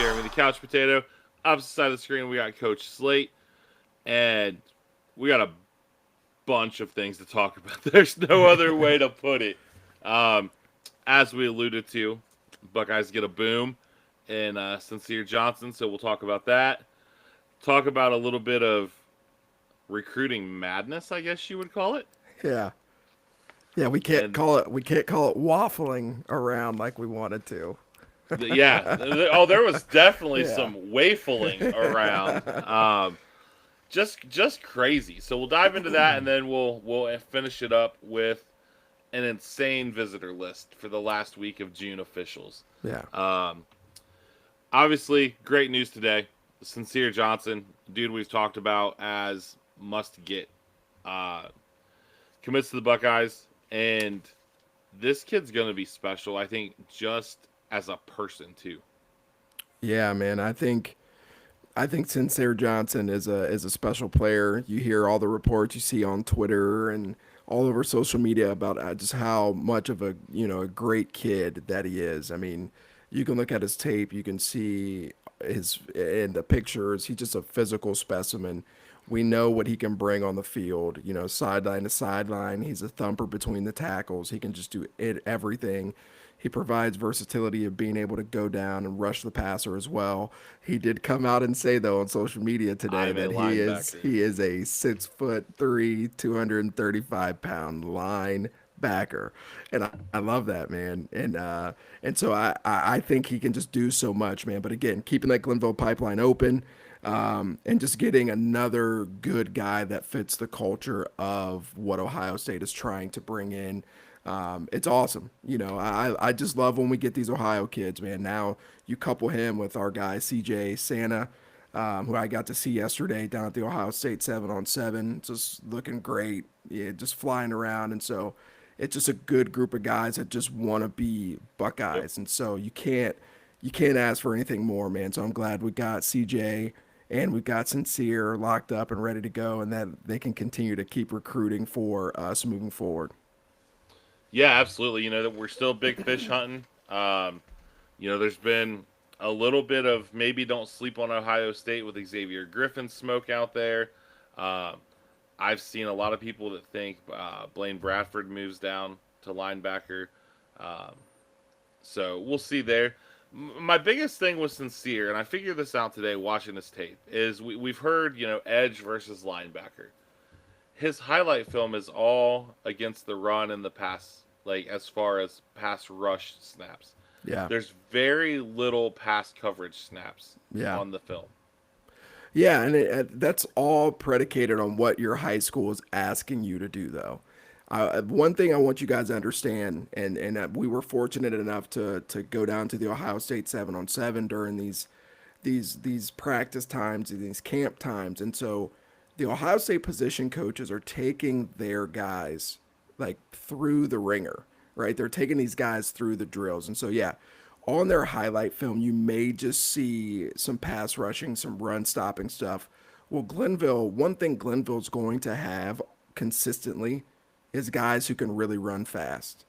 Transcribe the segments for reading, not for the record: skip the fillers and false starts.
Jeremy the Couch Potato. Opposite side of the screen, we got Coach Slate, and we got a bunch of things to talk about. There's no other way to put it. Um, as we alluded to, Buckeyes get a boom in Cincere Johnson, so we'll talk about that. Talk about a little bit of recruiting madness, I guess you would call it. Yeah. Yeah, we can't And call it waffling around like we wanted to. yeah, oh, there was definitely Yeah. some waffling around. Just crazy. So we'll dive into that, and then we'll finish it up with an insane visitor list for the last week of June officials. Yeah. Obviously, great news today. Cincere Johnson, dude we've talked about as must get, commits to the Buckeyes, and this kid's going to be special. I think just as a person too. Yeah, man. I think Sincere Johnson is a special player. You hear all the reports you see on Twitter and all over social media about just how much of a great kid that he is. I mean, you can look at his tape, you can see his in the pictures. He's just a physical specimen. We know what he can bring on the field. Sideline to sideline, he's a thumper between the tackles. He can just do everything. He provides versatility of being able to go down and rush the passer as well. He did come out and say though on social media today I'm a that he is linebacker. he is a 6'3", 235-pound linebacker, and I love that, man. And so I think he can just do so much, man. But again, keeping that Glenville pipeline open. And just getting another good guy that fits the culture of what Ohio State is trying to bring in. It's awesome. I just love when we get these Ohio kids, man. Now you couple him with our guy CJ Santa, who I got to see yesterday down at the Ohio State 7-on-7, just looking great, yeah, just flying around, and so it's just a good group of guys that just want to be Yep. Buckeyes, and so you can't ask for anything more, man. So I'm glad we got CJ and we've got Sincere locked up and ready to go, and that they can continue to keep recruiting for us moving forward. Yeah, absolutely. That we're still big fish hunting. There's been a little bit of maybe don't sleep on Ohio State with Xavier Griffin smoke out there. Um, I've seen a lot of people that think Blaine Bradford moves down to linebacker. Um, so we'll see there. My biggest thing was Sincere, and I figured this out today watching this tape, is we've heard, edge versus linebacker. His highlight film is all against the run and the pass, like as far as pass rush snaps. Yeah, There's very little pass coverage snaps yeah, on the film. yeah, and that's all predicated on what your high school is asking you to do, though. One thing I want you guys to understand, and we were fortunate enough to go down to the Ohio State 7-on-7 during these practice times and these camp times, and so the Ohio State position coaches are taking their guys like through the ringer, right? They're taking these guys through the drills, and so yeah, on their highlight film, you may just see some pass rushing, some run stopping stuff. Well, one thing Glenville's going to have consistently is guys who can really run fast.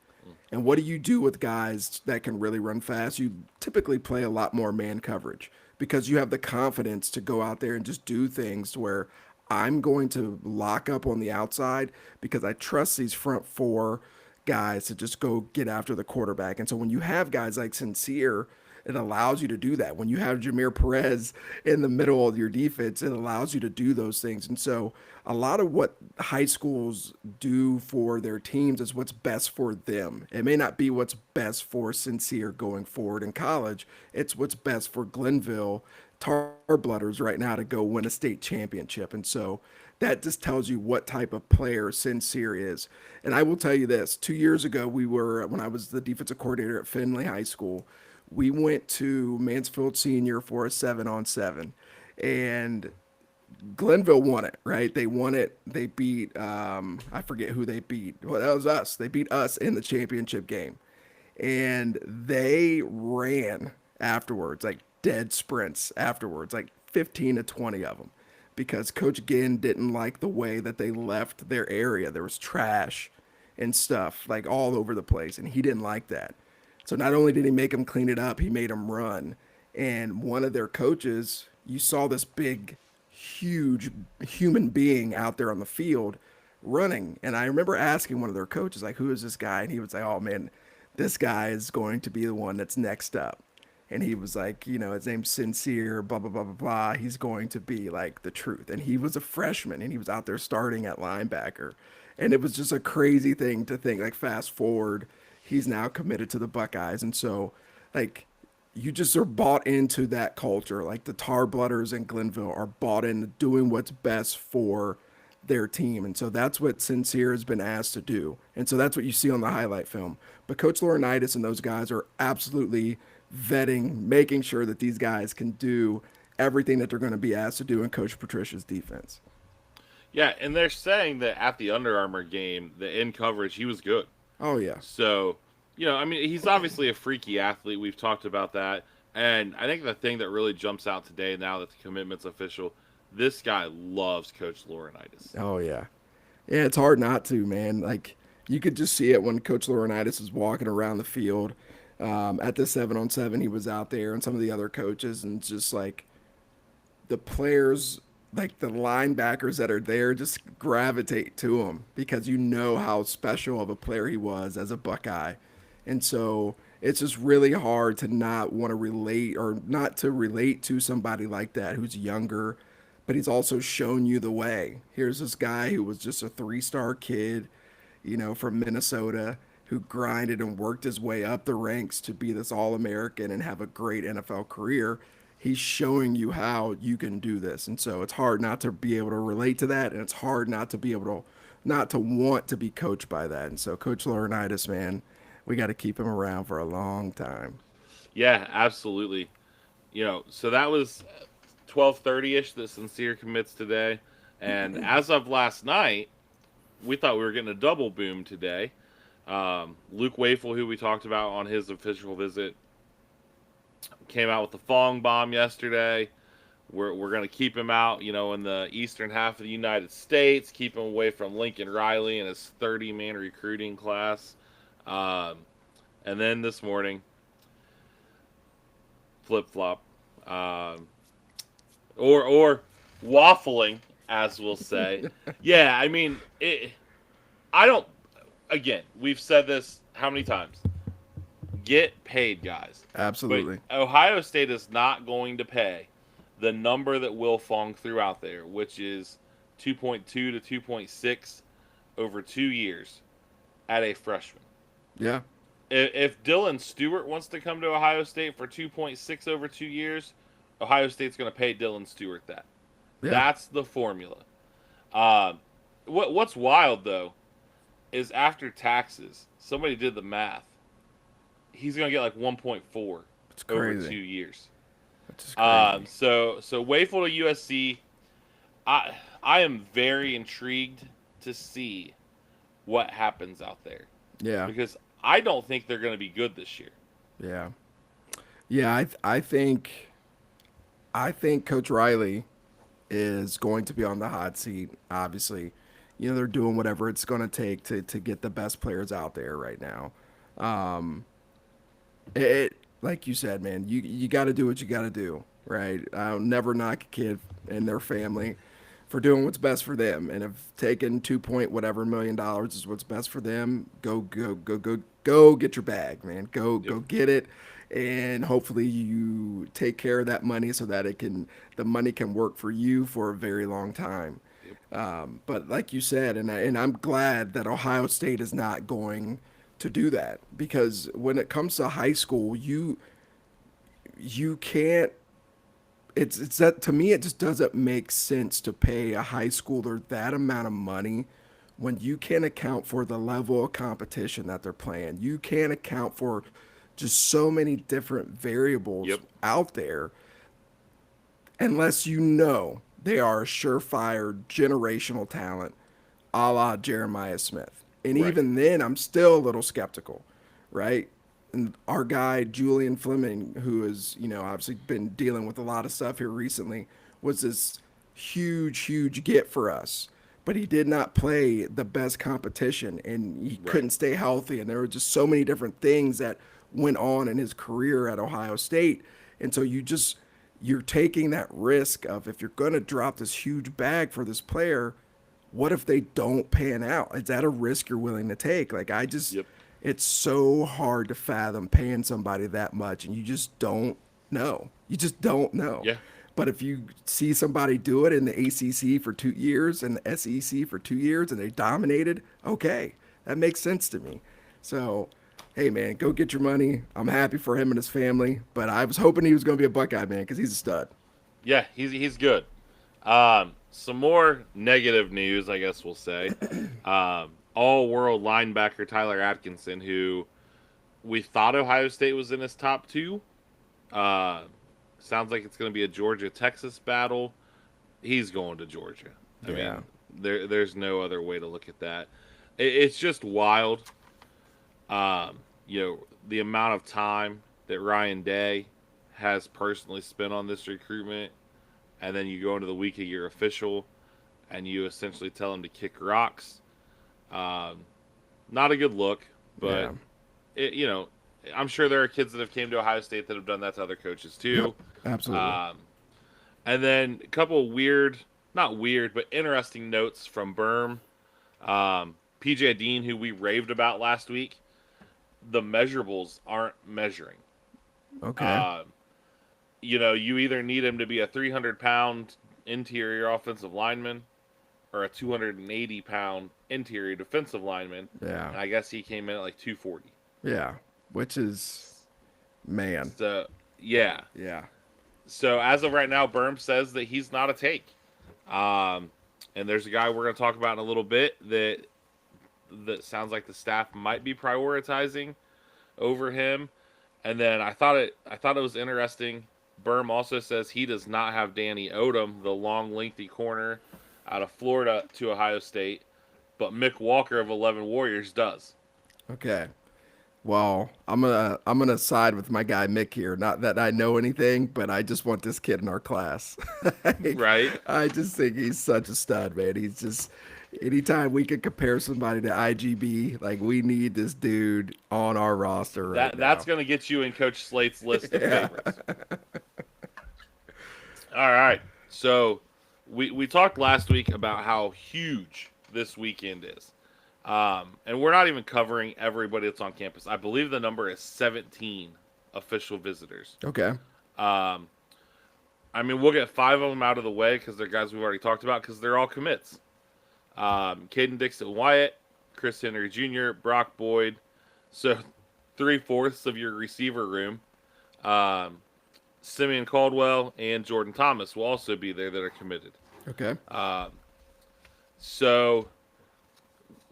And what do you do with guys that can really run fast? You typically play a lot more man coverage because you have the confidence to go out there and just do things where I'm going to lock up on the outside because I trust these front four guys to just go get after the quarterback. And so when you have guys like Sincere, it allows you to do that. When you have Jameer Perez in the middle of your defense, it allows you to do those things. And so a lot of what high schools do for their teams is what's best for them. It may not be what's best for Sincere going forward in college. It's what's best for Glenville Tarblooders right now to go win a state championship. And so that just tells you what type of player Sincere is. And I will tell you this, 2 years ago, when I was the defensive coordinator at Findlay High School, we went to Mansfield Senior for a 7-on-7. And Glenville won it, right? They won it. They beat, I forget who they beat. Well, that was us. They beat us in the championship game. And they ran afterwards, like dead sprints afterwards, like 15 to 20 of them, because Coach Ginn didn't like the way that they left their area. There was trash and stuff like all over the place, and he didn't like that. So not only did he make them clean it up, he made them run. And one of their coaches, you saw this big, huge human being out there on the field running. And I remember asking one of their coaches, like, who is this guy? And he would say, oh man, this guy is going to be the one that's next up. And he was like, his name's Sincere, blah, blah, blah, blah, blah. He's going to be like the truth. And he was a freshman and he was out there starting at linebacker. And it was just a crazy thing to think, like, fast forward, he's now committed to the Buckeyes. And so, like, you just are bought into that culture. Like the Tar Blooders in Glenville are bought into doing what's best for their team. And so that's what Sincere has been asked to do. And so that's what you see on the highlight film. But Coach Laurinaitis and those guys are absolutely vetting, making sure that these guys can do everything that they're going to be asked to do in Coach Patricia's defense. Yeah, and they're saying that at the Under Armour game, the in coverage, he was good. Oh, yeah. So, I mean, he's obviously a freaky athlete. We've talked about that. And I think the thing that really jumps out today, now that the commitment's official, this guy loves Coach Laurinaitis. Oh, yeah. Yeah, it's hard not to, man. Like, you could just see it when Coach Laurinaitis was walking around the field. At the 7-on-7, he was out there, and some of the other coaches, and just like the players, like the linebackers that are there, just gravitate to him because you know how special of a player he was as a Buckeye. And so it's just really hard to not want to relate or not to relate to somebody like that who's younger, but he's also shown you the way. Here's this guy who was just a 3-star kid, from Minnesota, who grinded and worked his way up the ranks to be this All-American and have a great NFL career. He's showing you how you can do this. And so it's hard not to be able to relate to that, and it's hard not to be able to not to want to be coached by that. And so Coach Laurinaitis, man, we got to keep him around for a long time. Yeah, absolutely. So that was 12:30ish that Sincere commits today. And as of last night, we thought we were getting a double boom today. Luke Wafle, who we talked about on his official visit, came out with the Fong bomb yesterday. We're going to keep him out, in the eastern half of the United States, keep him away from Lincoln Riley and his 30-man recruiting class. And then this morning, flip-flop. Or waffling, as we'll say. Yeah, I mean, I don't... Again, we've said this how many times? Get paid, guys. Absolutely. But Ohio State is not going to pay the number that Will Fong threw out there, which is 2.2 to 2.6 over 2 years at a freshman. Yeah. If Dylan Stewart wants to come to Ohio State for 2.6 over 2 years, Ohio State's going to pay Dylan Stewart that. Yeah. That's the formula. What's wild, though, is after taxes, somebody did the math. He's going to get like 1.4 over 2 years. That's crazy. So Wafle to USC, I am very intrigued to see what happens out there. Yeah. Because I don't think they're going to be good this year. Yeah. Yeah, I think Coach Riley is going to be on the hot seat, obviously. They're doing whatever it's going to take to get the best players out there right now. Like you said, man, you got to do what you got to do, right? I'll never knock a kid and their family for doing what's best for them. And if taking $2 million is what's best for them, go get your bag, man. Go get it. And hopefully you take care of that money so that the money can work for you for a very long time. But like you said, and I'm glad that Ohio State is not going to do that, because when it comes to high school, you can't. It's that, to me, it just doesn't make sense to pay a high schooler that amount of money when you can't account for the level of competition that they're playing. You can't account for just so many different variables out there unless they are a surefire generational talent a la Jeremiah Smith. And even then, I'm still a little skeptical, right? And our guy, Julian Fleming, who has, obviously been dealing with a lot of stuff here recently, was this huge get for us. But he did not play the best competition, and he couldn't stay healthy. And there were just so many different things that went on in his career at Ohio State. And so you're taking that risk of, if you're going to drop this huge bag for this player, what if they don't pan out? Is that a risk you're willing to take? Like, Yep. it's so hard to fathom paying somebody that much, and you just don't know. You just don't know. Yeah. But if you see somebody do it in the ACC for 2 years and the SEC for 2 years and they dominated, okay, that makes sense to me. So, hey, man, go get your money. I'm happy for him and his family, but I was hoping he was going to be a Buckeye, man, because he's a stud. Yeah, he's good. Some more negative news, I guess we'll say. All-world linebacker Tyler Atkinson, who we thought Ohio State was in his top two. Sounds like it's going to be a Georgia-Texas battle. He's going to Georgia. I mean, there's no other way to look at that. It's just wild. The amount of time that Ryan Day has personally spent on this recruitment, and then you go into the week of your official, and you essentially tell him to kick rocks. Not a good look, but I'm sure there are kids that have came to Ohio State that have done that to other coaches too. Yep, absolutely. And then a couple weird, not weird, but interesting notes from Berm. PJ Dean, who we raved about last week, the measurables aren't measuring. Okay. You either need him to be a 300-pound interior offensive lineman or a 280-pound interior defensive lineman. Yeah. And I guess he came in at like 240. Yeah. Which is, man. So, yeah. Yeah. So as of right now, Berm says that he's not a take. And there's a guy we're going to talk about in a little bit that sounds like the staff might be prioritizing over him. And then I thought it was interesting. Berm also says he does not have Danny Odom, the long, lengthy corner out of Florida, to Ohio State, but Mick Walker of 11 Warriors does. Okay. Well, I'm gonna side with my guy Mick here. Not that I know anything, but I just want this kid in our class. Right? I just think he's such a stud, man. He's just, anytime we can compare somebody to IGB, like, we need this dude on our roster right now. That's going to get you in Coach Slate's list of favorites. All right. So we talked last week about how huge this weekend is. And we're not even covering everybody that's on campus. I believe the number is 17 official visitors. Okay. We'll get 5 of them out of the way because they're guys we've already talked about because they're all commits. Caden Dixon-Wyatt, Chris Henry Jr., Brock Boyd. So 3/4 of your receiver room. Simeon Caldwell and Jordan Thomas will also be there that are committed. Okay. So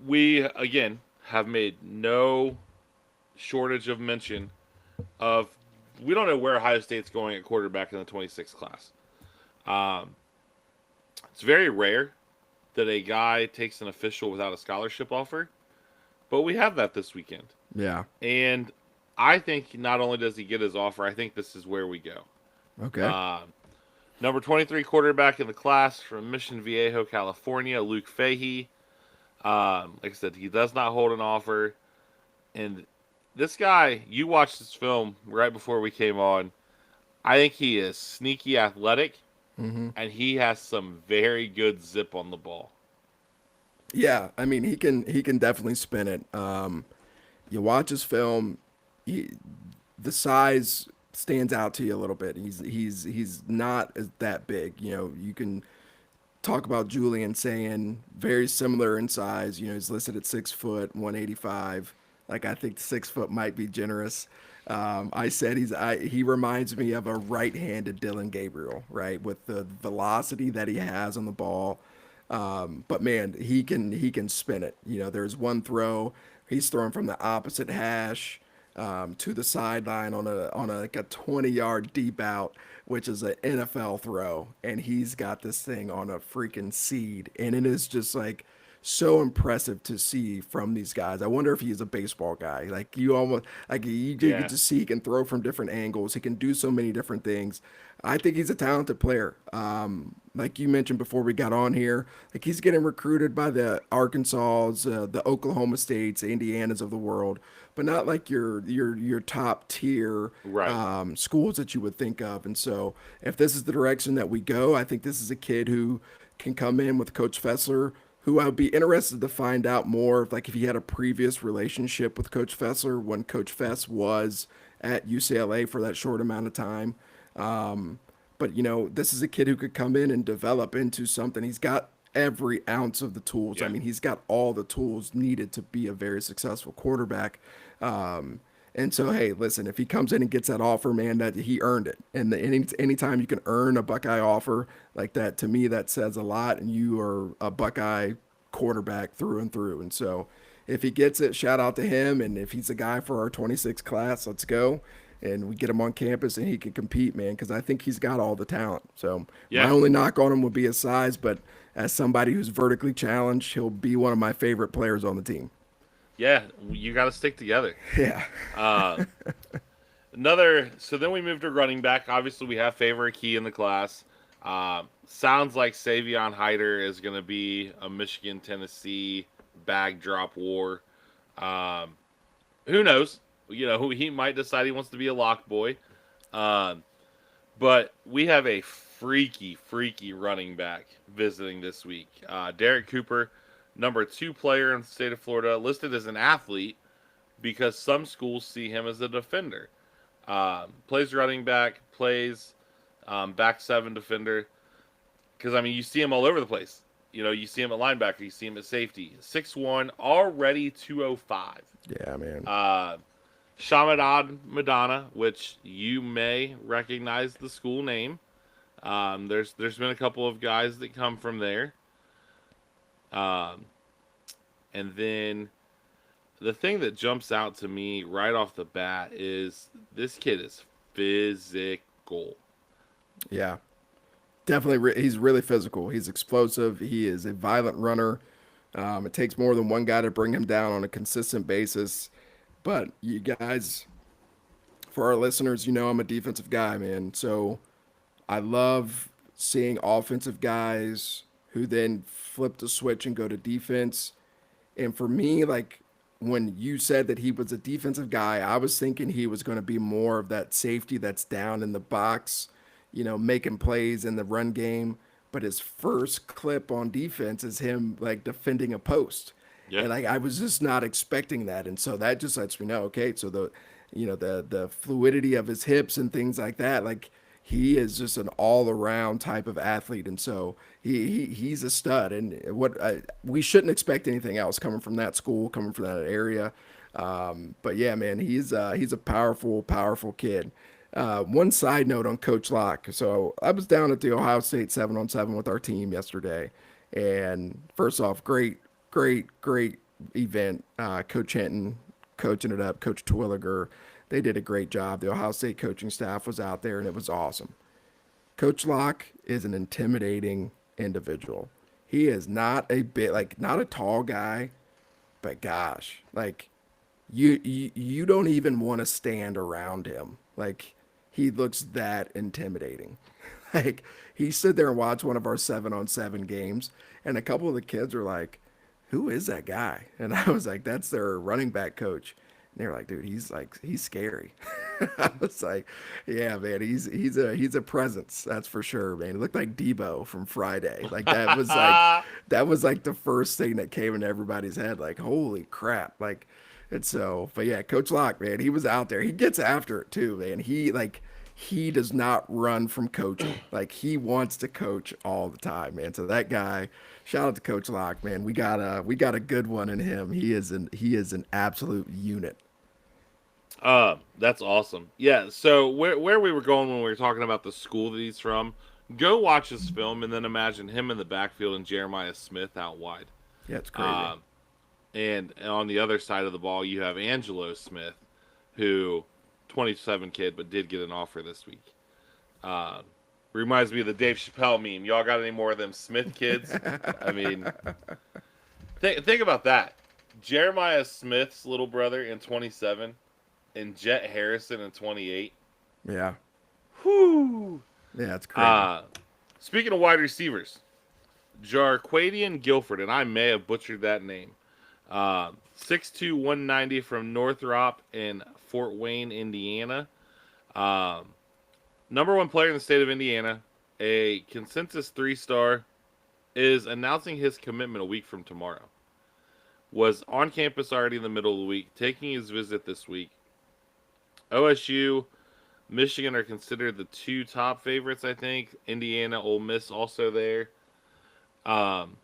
we, again, have made no shortage of mention of, we don't know where Ohio State's going at quarterback in the 26th class. It's very rare that a guy takes an official without a scholarship offer, but we have that this weekend. Yeah. And I think not only does he get his offer, I think this is where we go. Okay. Number 23 quarterback in the class from Mission Viejo, California, Luke Fahey. Like I said, he does not hold an offer. And this guy, you watched this film right before we came on. I think he is sneaky athletic, and he has some very good zip on the ball. Yeah, I mean, he can definitely spin it. You watch his film, the size stands out to you a little bit. He's not that big. You can talk about Julian saying very similar in size. He's listed at 6 foot, 185. Like, I think 6 foot might be generous. I said he reminds me of a right-handed Dylan Gabriel, right, with the velocity that he has on the ball. But man, he can spin it. There's one throw he's throwing from the opposite hash to the sideline on a like a 20-yard deep out, which is an NFL throw, and he's got this thing on a freaking seed, and it is just like so impressive to see from these guys. I wonder if he's a baseball guy. Like, you almost, like, you get to see he can throw from different angles. He can do so many different things. I think he's a talented player. Like you mentioned before we got on here, like, he's getting recruited by the Arkansas, the Oklahoma States, the Indianas of the world. but not like your top tier Right. schools that you would think of. And so, if this is the direction that we go, I think this is a kid who can come in with Coach Fessler, who I would be interested to find out more, like if he had a previous relationship with Coach Fessler when Coach Fess was at UCLA for that short amount of time. But this is a kid who could come in and develop into something. He's got every ounce of the tools. I Yeah. mean, he's got all the tools needed to be a very successful quarterback. And so, hey, listen, if he comes in and gets that offer, man, that he earned it. And anytime you can earn a Buckeye offer like that, to me, that says a lot. And you are a Buckeye quarterback through and through. And so, if he gets it, shout out to him. And if he's a guy for our 26 class, let's go. And we get him on campus and he can compete, man, because I think he's got all the talent. So my Yeah. only knock on him would be his size, but as somebody who's vertically challenged, he'll be one of my favorite players on the team. Yeah. You got to stick together. Yeah. Uh, Another. So then we moved to running back. Obviously, we have favorite key in the class. Sounds like Savion Hyder is going to be a Michigan Tennessee bag drop war. Um, who knows? Who he might decide he wants to be a lock boy. Um, but we have a freaky running back visiting this week. Derrek Cooper, number 2 player in the state of Florida, listed as an athlete because some schools see him as a defender. Plays running back, plays back 7 defender. Because, I mean, you see him all over the place. You see him at linebacker, you see him at safety. 6'1", already 205. Yeah, man. Shamadad Madonna, which you may recognize the school name. There's been a couple of guys that come from there. Um, and then the thing that jumps out to me right off the bat is this kid is physical. Yeah. Definitely. He's really physical. He's explosive. He is a violent runner. It takes more than one guy to bring him down on a consistent basis. But you guys, for our listeners, I'm a defensive guy, man. So I love seeing offensive guys who then flip the switch and go to defense. And for me, like when you said that he was a defensive guy, I was thinking he was going to be more of that safety that's down in the box, making plays in the run game. But his first clip on defense is him like defending a post. Yeah. And I was just not expecting that. And so that just lets me know, okay, so the fluidity of his hips and things like that, like he is just an all around type of athlete. And so he's a stud. And we shouldn't expect anything else coming from that school, coming from that area. But yeah, man, he's a powerful kid. One side note on Coach Locke. So I was down at the Ohio State 7-on-7 with our team yesterday. And first off, great event. Coach Hinton coaching it up, Coach Twilliger. They did a great job. The Ohio State coaching staff was out there, and it was awesome. Coach Locke is an intimidating individual. He is not not a tall guy, but gosh, like you don't even want to stand around him. Like he looks that intimidating. Like he stood there and watched one of our 7-on-7 games, and a couple of the kids were like, "Who is that guy?" And I was like, "That's their running back coach." And they were like, "Dude, he's scary." I was like, "Yeah, man, he's a presence, that's for sure, man." It looked like Debo from Friday. Like that was like the first thing that came into everybody's head. Like, holy crap! Like, and so, but yeah, Coach Locke, man, he was out there. He gets after it too, man. He does not run from coaching. Like he wants to coach all the time, man. So that guy, shout out to Coach Locke, man. We got a good one in him. He is an absolute unit. That's awesome. Yeah, so where we were going when we were talking about the school that he's from, go watch his film and then imagine him in the backfield and Jeremiah Smith out wide. Yeah, it's crazy. And on the other side of the ball, you have Angelo Smith, who 27 kid, but did get an offer this week. Uh, Reminds me of the Dave Chappelle meme. Y'all got any more of them Smith kids? I mean, think about that. Jeremiah Smith's little brother in 27 and Jet Harrison in 28. Yeah. Whoo! Yeah, it's crazy. Speaking of wide receivers, Jarquadian Guilford, and I may have butchered that name. 6'2", 190 from Northrop in Fort Wayne, Indiana. Um, Number one player in the state of Indiana, a consensus 3-star, is announcing his commitment a week from tomorrow. Was on campus already in the middle of the week, taking his visit this week. OSU, Michigan are considered the two top favorites, I think. Indiana, Ole Miss also there. Um,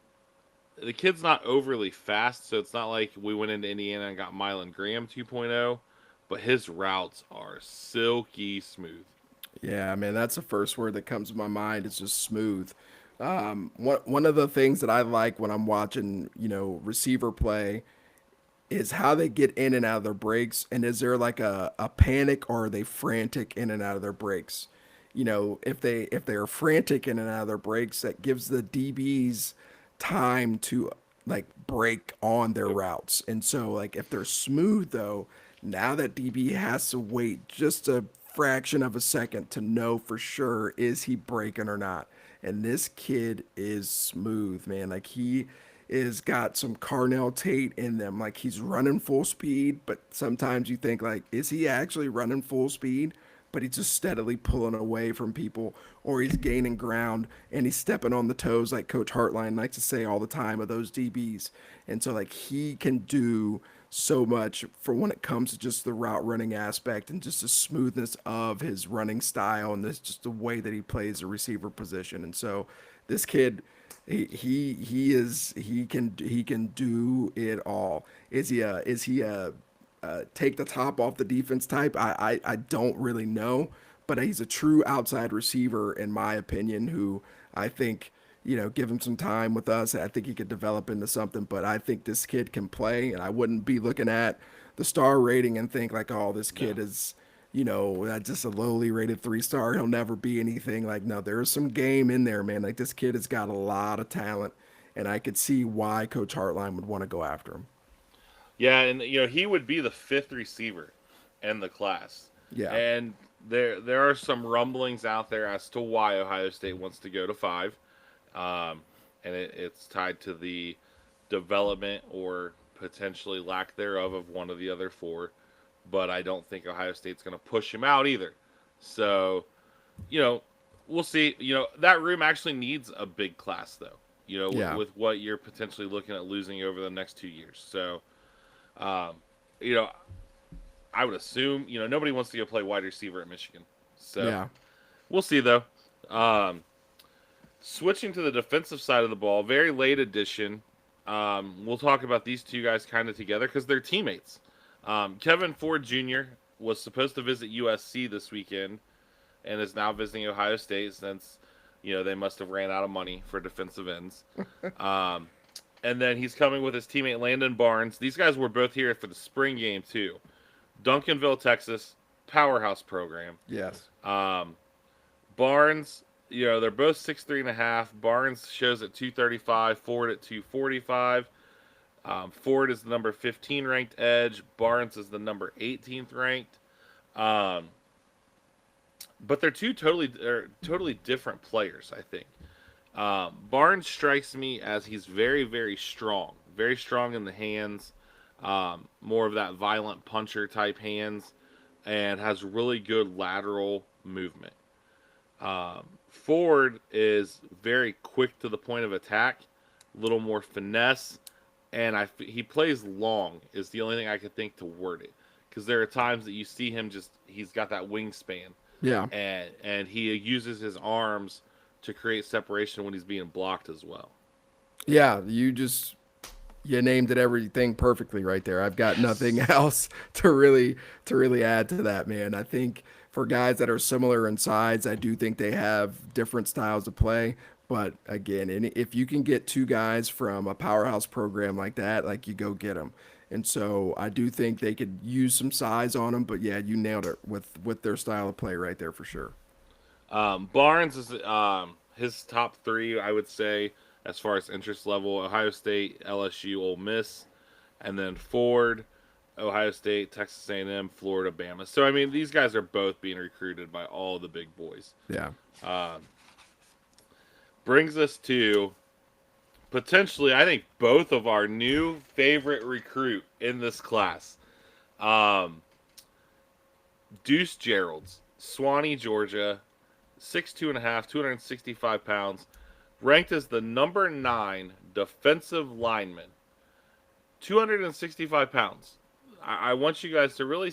the kid's not overly fast, so it's not like we went into Indiana and got Mylan Graham 2.0, but his routes are silky smooth. Yeah, man, that's the first word that comes to my mind. It's just smooth. One of the things that I like when I'm watching, receiver play is how they get in and out of their breaks. And is there like a panic, or are they frantic in and out of their breaks? If they're frantic in and out of their breaks, that gives the DBs time to like break on their routes. And so like if they're smooth though, now that DB has to wait just a fraction of a second to know for sure is he breaking or not. And this kid is smooth, man. Like he is got some Carnell Tate in them. Like he's running full speed, but sometimes you think like, is he actually running full speed? But he's just steadily pulling away from people, or he's gaining ground and he's stepping on the toes, like Coach Hartline likes to say all the time, of those DBs. And so, like, he can do so much for when it comes to just the route running aspect and just the smoothness of his running style and this just the way that he plays the receiver position. And so, this kid, he can do it all. Is he a take the top off the defense type? I don't really know, but he's a true outside receiver in my opinion. Who I think, give him some time with us. I think he could develop into something. But I think this kid can play, and I wouldn't be looking at the star rating and think like, oh, this kid No. is. Just a lowly rated 3-star. He'll never be anything. Like, no, there's some game in there, man. Like, this kid has got a lot of talent, and I could see why Coach Hartline would want to go after him. Yeah, and he would be the fifth receiver in the class. Yeah. And there are some rumblings out there as to why Ohio State wants to go to 5. Um, and it's tied to the development or potentially lack thereof of one of the other four. But I don't think Ohio State's going to push him out either. So, you know, we'll see. That room actually needs a big class, though, Yeah. with what you're potentially looking at losing over the next 2 years. So, um, you know, I would assume, nobody wants to go play wide receiver at Michigan. So, Yeah. we'll see, though. Um, Switching to the defensive side of the ball, very late edition. We'll talk about these two guys kind of together because they're teammates. Kevin Ford Jr. was supposed to visit USC this weekend and is now visiting Ohio State since, they must have ran out of money for defensive ends. Um, and then he's coming with his teammate Landon Barnes. These guys were both here for the spring game, too. Duncanville, Texas, powerhouse program. Yes. Um, Barnes, they're both 6'3.5". Barnes shows at 235, Ford at 245. Ford is the number 15 ranked edge. Barnes is the number 18th ranked. Um, but they're totally different players, I think. Barnes strikes me as he's very, very strong in the hands, more of that violent puncher type hands, and has really good lateral movement. Ford is very quick to the point of attack, a little more finesse, and he plays long is the only thing I could think to word it. Because there are times that you see him he's got that wingspan, Yeah. and he uses his arms to create separation when he's being blocked as well. Yeah. You named it everything perfectly right there. I've got nothing Yes. else to really add to that, man. I think for guys that are similar in size, I do think they have different styles of play. But again, if you can get two guys from a powerhouse program like that, like you go get them. And so I do think they could use some size on them. But yeah, you nailed it with their style of play right there for sure. Barnes is his top three, I would say, as far as interest level: Ohio State, LSU, Ole Miss, and then Ford, Ohio State, Texas A&M, Florida, Bama. So I mean, these guys are both being recruited by all the big boys. Yeah. Brings us to potentially, I think both of our new favorite recruit in this class. Um, Deuce Gerald's, Swanee, Georgia, 6'2.5", 265 pounds, ranked as the number 9 defensive lineman, 265 pounds. I want you guys to really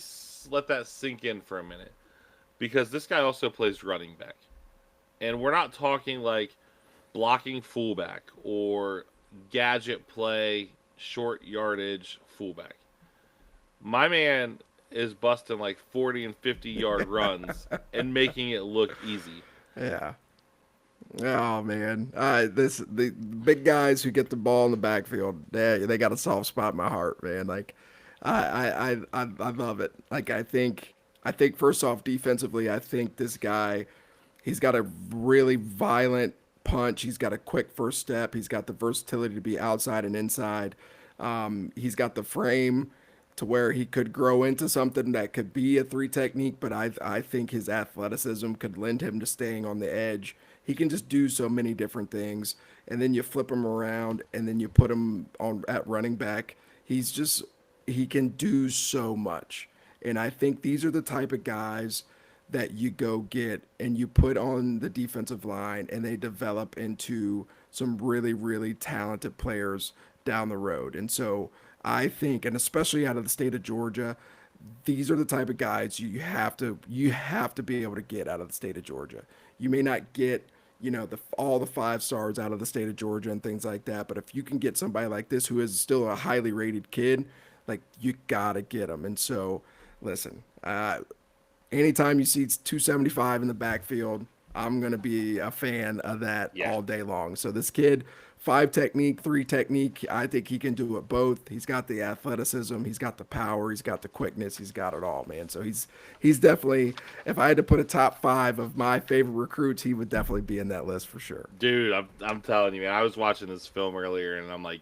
let that sink in for a minute because this guy also plays running back. And we're not talking like blocking fullback or gadget play, short yardage fullback. My man is busting like 40 and 50-yard runs and making it look easy. Yeah. Oh man, the big guys who get the ball in the backfield, they got a soft spot in my heart, man. Like, I love it. Like, I think first off, defensively, I think this guy, he's got a really violent punch. He's got a quick first step. He's got the versatility to be outside and inside. He's got the frame to where he could grow into something that could be a three technique, but I think his athleticism could lend him to staying on the edge. He can just do so many different things, and then you flip him around, and then you put him on at running back. He can do so much, and I think these are the type of guys that you go get and you put on the defensive line, and they develop into some really really talented players down the road. And so I think, and especially out of the state of Georgia, these are the type of guys you have to be able to get out of the state of Georgia. You may not get, all the five stars out of the state of Georgia and things like that, but if you can get somebody like this who is still a highly rated kid, like, you gotta get them. And so, listen, anytime you see 275 in the backfield, I'm going to be a fan of that Yeah. all day long. So this kid, five technique, three technique, I think he can do it both. He's got the athleticism, he's got the power, he's got the quickness, he's got it all, man. So he's definitely, if I had to put a top 5 of my favorite recruits, he would definitely be in that list for sure. Dude, I'm telling you, man. I was watching this film earlier, and I'm like,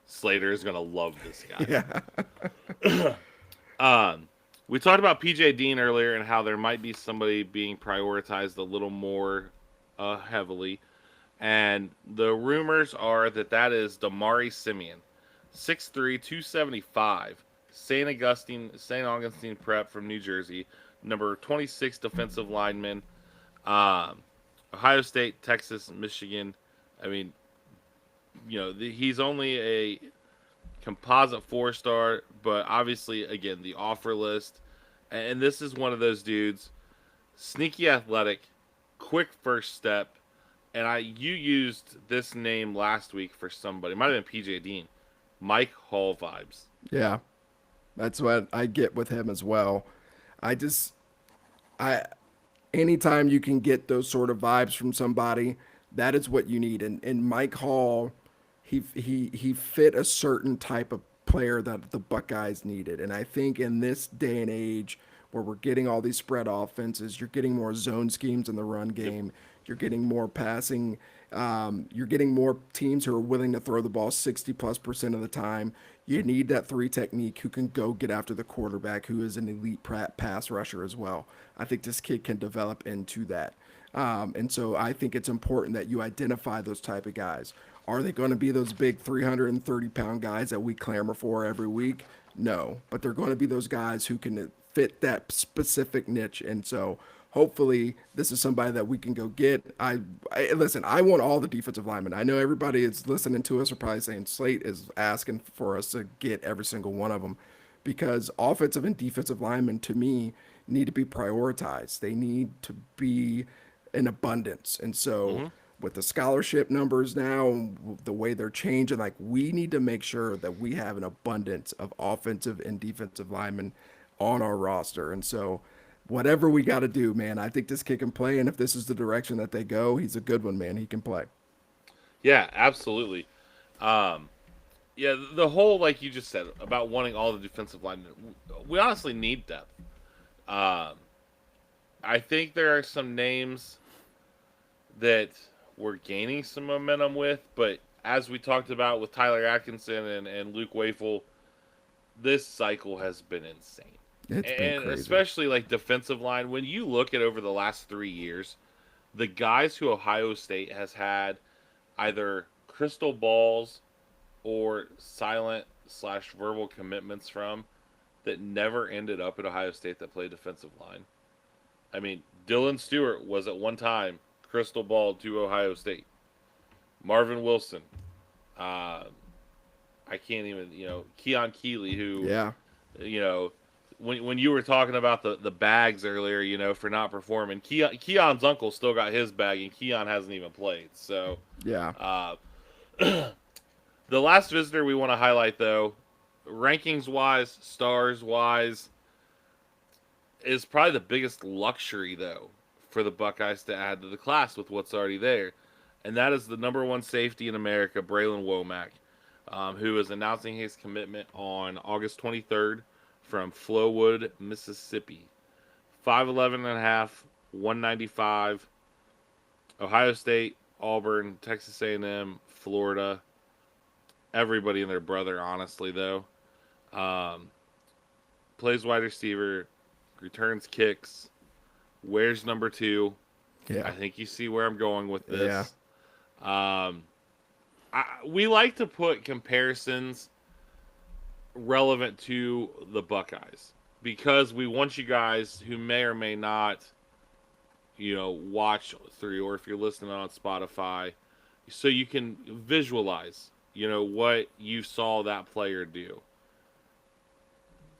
Slater is gonna love this guy. Yeah. We talked about PJ Dean earlier and how there might be somebody being prioritized a little more heavily, and the rumors are that is Damari Simeon, 6'3", 275, St. Augustine Prep from New Jersey, number 26 defensive lineman, um, Ohio State, Texas, Michigan. I mean, he's only a composite 4-star, but obviously, again, the offer list. And this is one of those dudes, sneaky athletic, quick first step. And you used this name last week for somebody. It might have been PJ Dean. Mike Hall vibes. Yeah. That's what I get with him as well. I just, I, anytime you can get those sort of vibes from somebody, that is what you need. And Mike Hall, he fit a certain type of player that the Buckeyes needed. And I think in this day and age where we're getting all these spread offenses, you're getting more zone schemes in the run Yep. game, you're getting more passing, you're getting more teams who are willing to throw the ball 60+% of the time. You need that three technique who can go get after the quarterback, who is an elite pass rusher as well. I think this kid can develop into that. And so I think it's important that you identify those type of guys. Are they going to be those big 330-pound guys that we clamor for every week? No, but they're going to be those guys who can fit that specific niche. And so hopefully this is somebody that we can go get. Listen, I want all the defensive linemen. I know everybody is listening to us are probably saying Slate is asking for us to get every single one of them, because offensive and defensive linemen to me need to be prioritized. They need to be in abundance. And so Mm-hmm. with the scholarship numbers now, the way they're changing, like, we need to make sure that we have an abundance of offensive and defensive linemen on our roster. And so whatever we got to do, man, I think this kid can play. And if this is the direction that they go, he's a good one, man. He can play. Yeah, absolutely. Um, yeah, the whole, like you just said, about wanting all the defensive linemen, we honestly need depth. Um, I think there are some names that we're gaining some momentum with, but as we talked about with Tyler Atkinson and Luke Wafle, this cycle has been insane. It's been And crazy. especially like defensive line, when you look at over the last 3 years, the guys who Ohio State has had either crystal balls or silent slash verbal commitments from that never ended up at Ohio State that played defensive line. I mean, Dylan Stewart was at one time crystal ball to Ohio State. Marvin Wilson, uh, I can't even, Keon Keeley, who, Yeah. you know, when you were talking about the bags earlier, for not performing, Keon's uncle still got his bag, and Keon hasn't even played. So, Yeah. uh, the last visitor we want to highlight, though, rankings wise, stars wise, is probably the biggest luxury, though, for the Buckeyes to add to the class with what's already there. And that is the number one safety in America, Bralan Womack, who is announcing his commitment on August 23rd from Flowood, Mississippi. 5'11 and a half, 195, Ohio State, Auburn, Texas A&M, Florida. Everybody and their brother, honestly, though. Um, Plays wide receiver, returns kicks, wears number 2. Yeah. I think you see where I'm going with Yeah. this. We like to put comparisons relevant to the Buckeyes because we want you guys who may or may not, watch through, or if you're listening on Spotify, so you can visualize, what you saw that player do.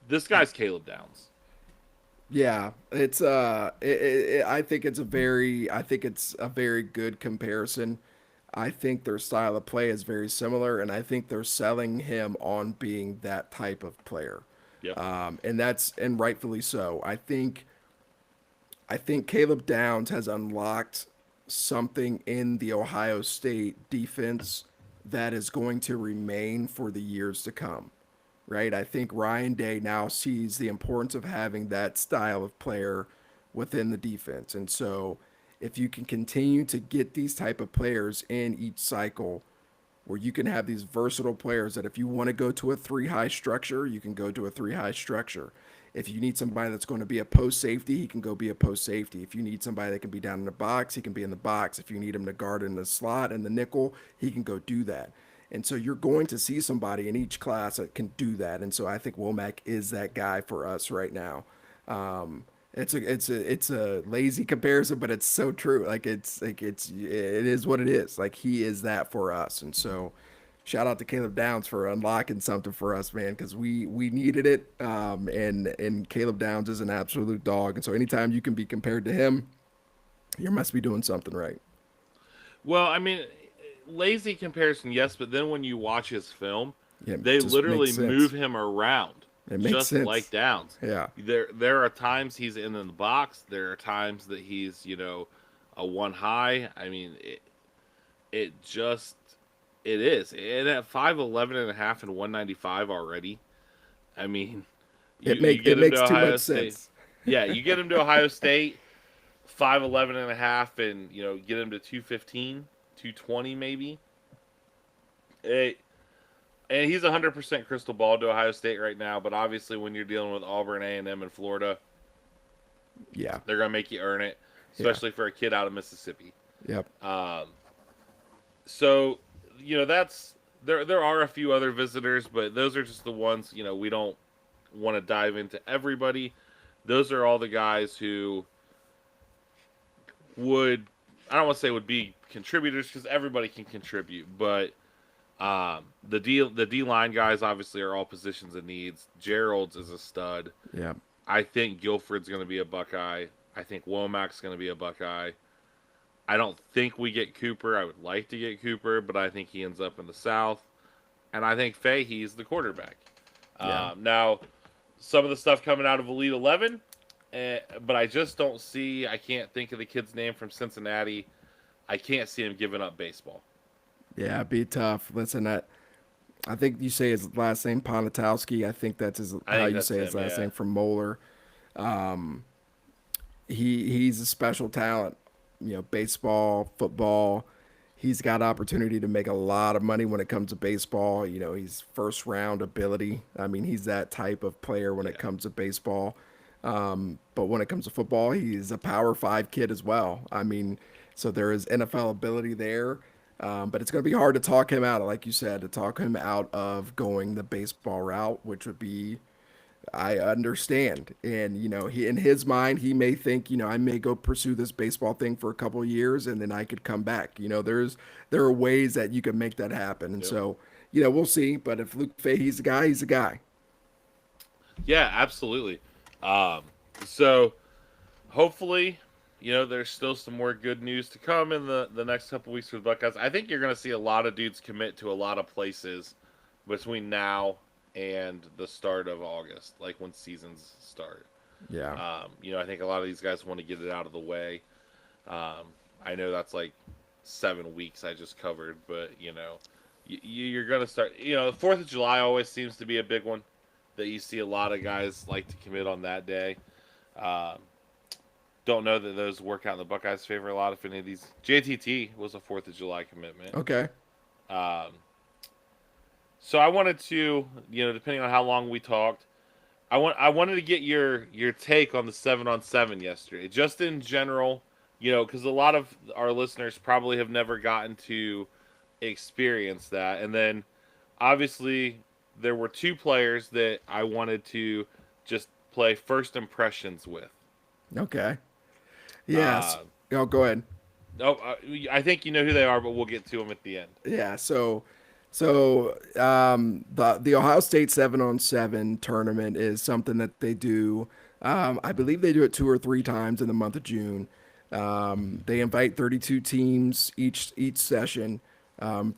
This guy's Caleb Downs. Yeah, it's I think it's a very good comparison. I think their style of play is very similar, and I think they're selling him on being that type of player, Yep. and rightfully so. I think Caleb Downs has unlocked something in the Ohio State defense that is going to remain for the years to come, right? I think Ryan Day now sees the importance of having that style of player within the defense. And so if you can continue to get these type of players in each cycle where you can have these versatile players that if you want to go to a 3 high structure, you can go to a 3 high structure. If you need somebody that's going to be a post safety, he can go be a post safety. If you need somebody that can be down in the box, he can be in the box. If you need him to guard in the slot and the nickel, he can go do that. And so you're going to see somebody in each class that can do that. And so I think Womack is that guy for us right now. It's a lazy comparison, but it's so true. It is what it is. Like he is that for us. And so shout out to Caleb Downs for unlocking something for us, man, because we needed it. And Caleb Downs is an absolute dog. And so anytime you can be compared to him, you must be doing something right. Well, I mean, lazy comparison, yes, but then when you watch his film, Yeah, it they just literally makes sense. move him around, It makes just sense. like Downs. Yeah. There are times he's in the box. There are times that he's a 1 high. I mean, it is, and at 5'11 and a half and 195 already. I mean, you get It him makes to too Ohio much State. sense. Yeah, you get him to Ohio State, 5'11 and a half, and get him to 215, 220 maybe. And he's 100% crystal ball to Ohio State right now. But obviously, when you're dealing with Auburn, A&M, and Florida, Yeah. they're gonna make you earn it, Yeah. especially for a kid out of Mississippi. Yep. So that's there are a few other visitors, but those are just the ones we don't want to dive into everybody. Those are all the guys who would, I don't want to say would be contributors because everybody can contribute, but the D line guys obviously are all positions of needs. Gerald's is a stud. Yep. I think Guilford's going to be a Buckeye. I think Womack's going to be a Buckeye. I don't think we get Cooper. I would like to get Cooper, but I think he ends up in the South. And I think Fahey's the quarterback. Yeah. Now, some of the stuff coming out of Elite 11, but I just don't see, I can't think of the kid's name from Cincinnati. I can't see him giving up baseball. Yeah, it'd be tough. Listen, I think you say his last name Ponatowski. I think that's I how think you that's say his him, last yeah. name from Moeller. He's a special talent. Baseball, football. He's got opportunity to make a lot of money when it comes to baseball. He's first round ability. I mean, he's that type of player when it Yeah. comes to baseball. But when it comes to football, he's a Power 5 kid as well. I mean, so there is NFL ability there. But it's going to be hard to talk him out, like you said, to talk him out of going the baseball route, which would be, I understand. And, he, in his mind, he may think, I may go pursue this baseball thing for a couple of years and then I could come back. There are ways that you can make that happen. And Yep. so, we'll see. But if Luke Fahey's a guy, he's a guy. Yeah, absolutely. Um, so hopefully, there's still some more good news to come in the next couple weeks for the Buckeyes. I think you're going to see a lot of dudes commit to a lot of places between now and the start of August, like when seasons start. Yeah. I think a lot of these guys want to get it out of the way. I know that's like 7 weeks I just covered, but you're going to start. The 4th of July always seems to be a big one that you see a lot of guys like to commit on that day. Um, don't know that those work out in the Buckeyes' favor a lot. If any of these, JTT was a 4th of July commitment. Okay. Um, so I wanted to, depending on how long we talked, I wanted to get your take on the 7-on-7 yesterday, just in general, because a lot of our listeners probably have never gotten to experience that, and then obviously there were two players that I wanted to just play first impressions with. Okay. Yes. Uh, Oh, go ahead. I think you know who they are, but we'll get to them at the end. Yeah. The Ohio State 7-on-7 tournament is something that they do. I believe they do it 2 or 3 times in the month of June. They invite 32 teams each session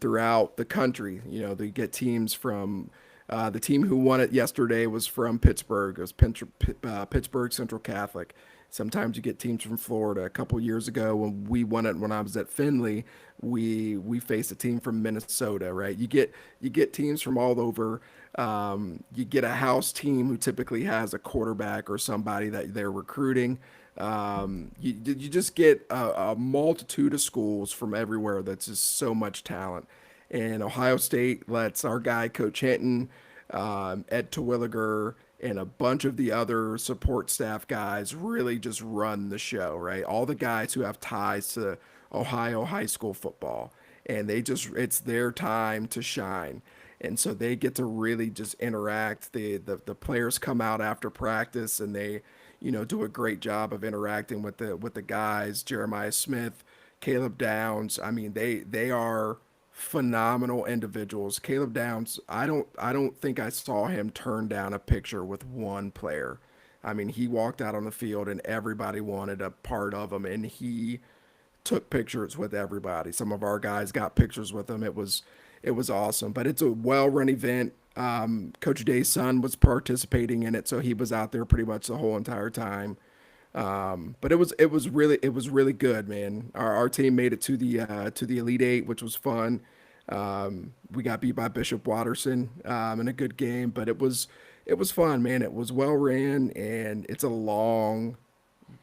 throughout the country. They get teams from the team who won it yesterday was from Pittsburgh. It was Pittsburgh Central Catholic. Sometimes you get teams from Florida. A couple years ago, when we won it, when I was at Findlay, we faced a team from Minnesota. Right? You get teams from all over. You get a house team who typically has a quarterback or somebody that they're recruiting. You just get a multitude of schools from everywhere. That's just so much talent. And Ohio State lets our guy Coach Hinton, Ed Terwilliger, and a bunch of the other support staff guys really just run the show, right? All the guys who have ties to Ohio high school football, and it's their time to shine. And so they get to really just interact. The players come out after practice and they, do a great job of interacting with the guys. Jeremiah Smith, Caleb Downs. I mean, they are phenomenal individuals. Caleb Downs, I don't think I saw him turn down a picture with one player. I mean, he walked out on the field and everybody wanted a part of him, and he took pictures with everybody. Some of our guys got pictures with him. It was awesome. But it's a well-run event. Coach Day's son was participating in it, so he was out there pretty much the whole entire time. But it was really good, man. Our team made it to the Elite Eight, which was fun. We got beat by Bishop Watterson in a good game, but it was fun, man. It was well ran, and it's a long,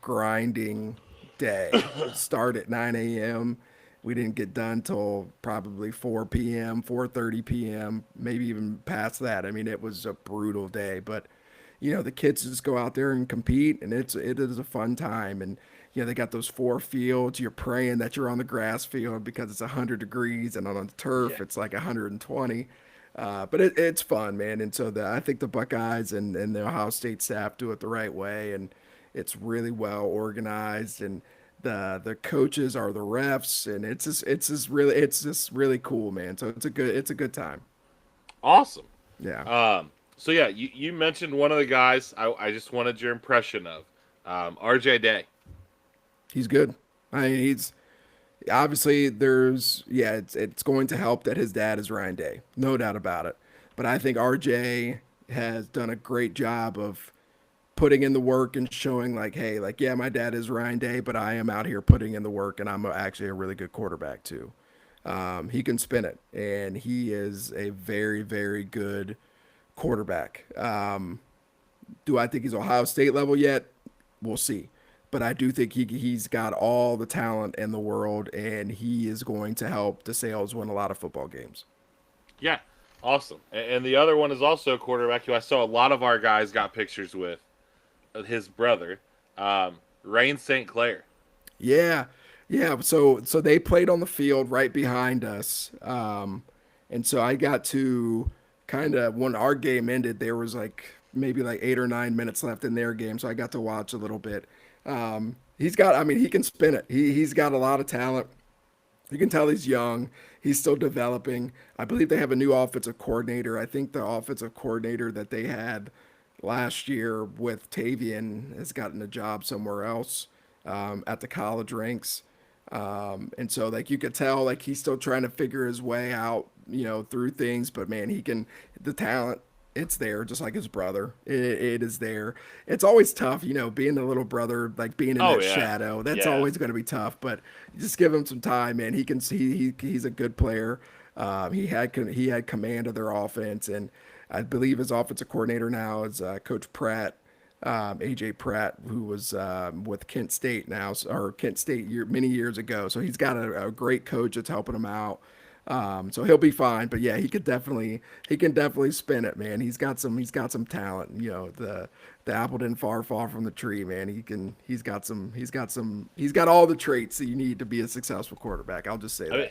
grinding day. Start at 9 a.m. We didn't get done till probably 4 p.m., 4:30 p.m., maybe even past that. I mean, it was a brutal day, but the kids just go out there and compete, and it is a fun time. And they got those 4 fields. You're praying that you're on the grass field because it's 100 degrees, and on the turf Yeah. it's like 120. But it's fun, man. And so I think the Buckeyes and the Ohio State staff do it the right way, and it's really well organized. And the coaches are the refs, and it's just really cool, man. So it's a good time. Awesome. Yeah, So yeah, you mentioned one of the guys I just wanted your impression of, RJ Day. he's good. I mean, he's obviously it's going to help that his dad is Ryan Day, no doubt about it. But I think RJ has done a great job of putting in the work and showing like, hey, like yeah, my dad is Ryan Day, but I am out here putting in the work, and I'm actually a really good quarterback too. He can spin it, and he is a very, very good quarterback. Do I think he's Ohio State level yet? We'll see. But I do think he's got all the talent in the world, and he is going to help the Sales win a lot of football games. Yeah, awesome. And the other one is also a quarterback who I saw a lot of our guys got pictures with, his brother, Rain St. Clair. Yeah, Yeah, so they played on the field right behind us, and so I got to kind of when our game ended, there was like maybe like 8 or 9 minutes left in their game, so I got to watch a little bit. He's got, I mean, he can spin it. He's got a lot of talent. You can tell he's young. He's still developing. I believe they have a new offensive coordinator. I think the offensive coordinator that they had last year with Tavian has gotten a job somewhere else at the college ranks. And so like you could tell like he's still trying to figure his way out, through things, but man, the talent, it's there just like his brother. It is there. It's always tough, being the little brother, like being in Oh that yeah, shadow. That's yeah. always going to be tough, but just give him some time, man. He can see he's a good player. He had command of their offense, and I believe his offensive coordinator now is Coach Pratt, AJ Pratt, who was with Kent State now, or Kent State many years ago. So he's got a great coach that's helping him out. So he'll be fine. But yeah, he can definitely spin it, man. He's got some talent. The apple didn't fall from the tree, man. He's got all the traits that you need to be a successful quarterback. I'll just say I mean,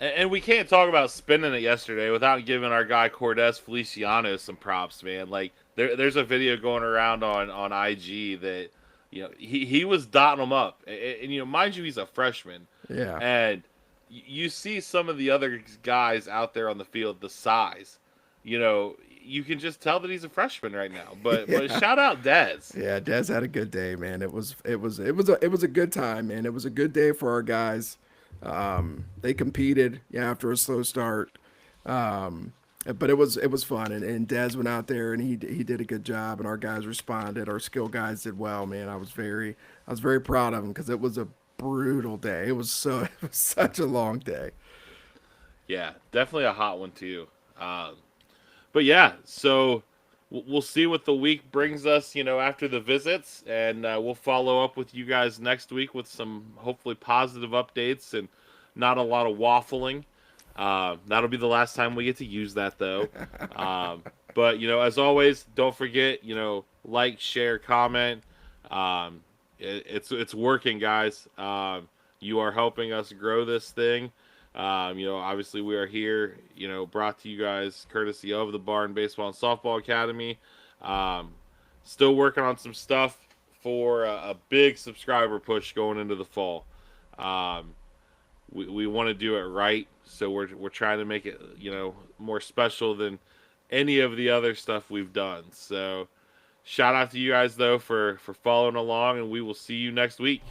that. and we can't talk about spinning it yesterday without giving our guy Cordes Feliciano some props, man. Like there's a video going around on IG that he was dotting them up, and mind you, he's a freshman, Yeah. and you see some of the other guys out there on the field, the size, you can just tell that he's a freshman right now. But Yeah. shout out Dez. Yeah, Des had a good day, man. It was a good time, man. It was a good day for our guys. They competed, yeah, after a slow start. But it was fun, and Des went out there and he did a good job, and our guys responded. Our skill guys did well, man. I was very proud of them because it was a brutal day. It was such a long day. Yeah, definitely a hot one too. Um, but yeah, so we'll see what the week brings us, after the visits, and we'll follow up with you guys next week with some hopefully positive updates and not a lot of waffling. That'll be the last time we get to use that, though. But as always, don't forget, like, share, comment. It's working, guys. You are helping us grow this thing. Obviously we are here, brought to you guys courtesy of the Barn Baseball and Softball Academy. Um, Still working on some stuff for a big subscriber push going into the fall. Um, we want to do it right, so we're trying to make it, more special than any of the other stuff we've done. So shout out to you guys though for following along, and we will see you next week.